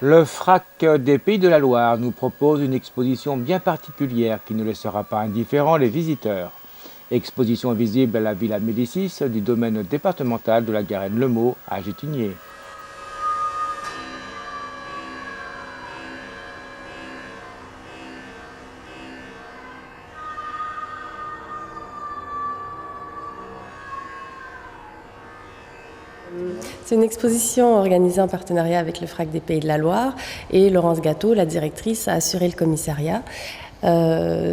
Le FRAC des Pays de la Loire nous propose une exposition bien particulière qui ne laissera pas indifférents les visiteurs. Exposition visible à la Villa Médicis du domaine départemental de la Garenne-le-Maux à Gétigné. C'est une exposition organisée en partenariat avec le FRAC des Pays de la Loire et Laurence Gâteau, la directrice, a assuré le commissariat.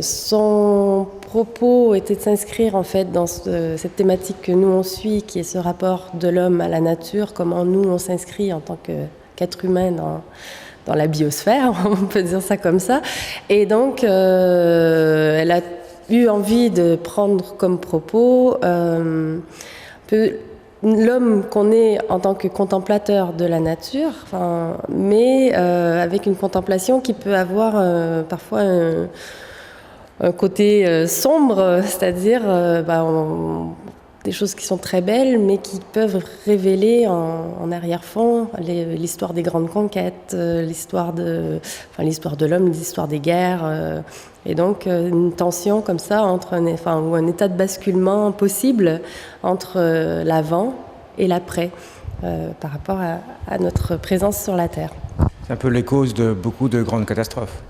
Son propos était de s'inscrire en fait dans cette thématique que nous on suit, qui est ce rapport de l'homme à la nature, comment nous on s'inscrit en tant qu'être humain dans la biosphère, on peut dire ça comme ça. Et donc elle a eu envie de prendre comme propos l'homme qu'on est en tant que contemplateur de la nature, mais avec une contemplation qui peut avoir parfois un côté sombre, c'est-à-dire des choses qui sont très belles, mais qui peuvent révéler en arrière-fond l'histoire des grandes conquêtes, l'histoire de l'homme, l'histoire des guerres. Et donc une tension comme ça ou un état de basculement possible entre l'avant et l'après par rapport à notre présence sur la Terre. C'est un peu les causes de beaucoup de grandes catastrophes.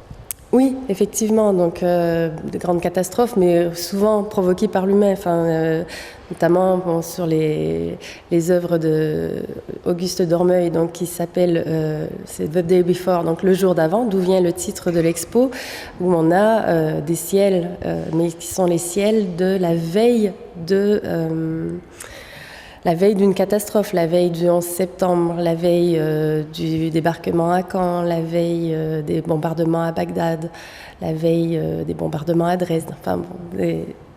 Oui, effectivement, donc de grandes catastrophes, mais souvent provoquées par l'humain, notamment sur les œuvres d'Auguste Dormeuil, donc qui s'appelle c'est The Day Before, donc le jour d'avant, d'où vient le titre de l'expo, où on a des ciels, mais qui sont les ciels de la veille d'une catastrophe, la veille du 11 septembre, la veille du débarquement à Caen, la veille des bombardements à Bagdad, la veille des bombardements à Dresde.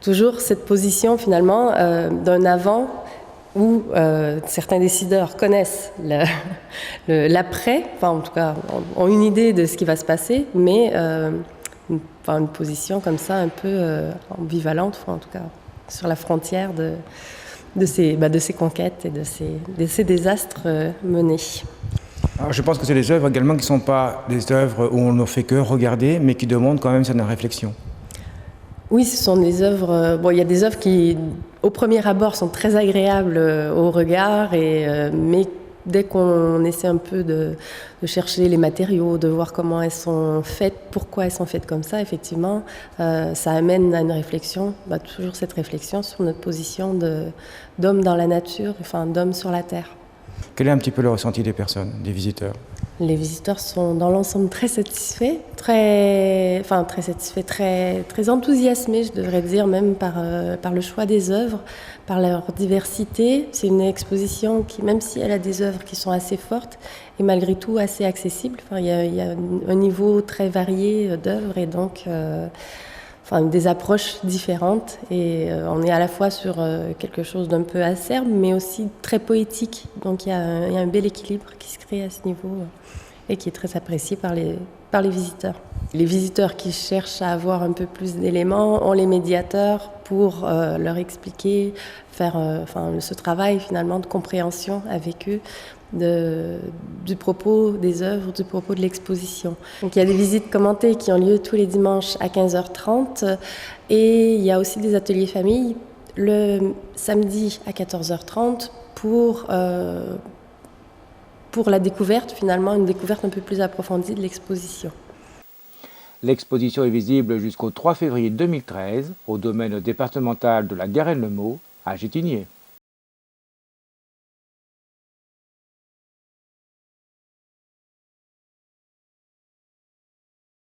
Toujours cette position finalement d'un avant où certains décideurs connaissent l'après, en tout cas ont une idée de ce qui va se passer, mais une position comme ça un peu ambivalente, en tout cas sur la frontière de ces conquêtes et de ces désastres menés. Alors, je pense que c'est des œuvres également qui ne sont pas des œuvres où on ne fait que regarder, mais qui demandent quand même certaines réflexions. Oui, ce sont des œuvres... il y a des œuvres qui, au premier abord, sont très agréables au regard, mais dès qu'on essaie un peu de chercher les matériaux, de voir comment elles sont faites, pourquoi elles sont faites comme ça, effectivement, ça amène à une réflexion, toujours cette réflexion sur notre position d'homme dans la nature, d'homme sur la Terre. Quel est un petit peu le ressenti des personnes, des visiteurs ? Les visiteurs sont dans l'ensemble très satisfaits, très enthousiasmés, je devrais dire, même par le choix des œuvres, par leur diversité. C'est une exposition qui, même si elle a des œuvres qui sont assez fortes, est malgré tout assez accessible. Il y a un niveau très varié d'œuvres et donc des approches différentes. Et on est à la fois sur quelque chose d'un peu acerbe, mais aussi très poétique. Donc il y a un bel équilibre qui se crée à ce niveau et qui est très apprécié par les visiteurs. Les visiteurs qui cherchent à avoir un peu plus d'éléments ont les médiateurs pour leur expliquer, faire ce travail finalement de compréhension avec eux du propos des œuvres, du propos de l'exposition. Donc il y a des visites commentées qui ont lieu tous les dimanches à 15h30 et il y a aussi des ateliers famille le samedi à 14h30 pour la découverte, finalement, une découverte un peu plus approfondie de l'exposition. L'exposition est visible jusqu'au 3 février 2013 au domaine départemental de la Garenne-le-Maux à Gétigné.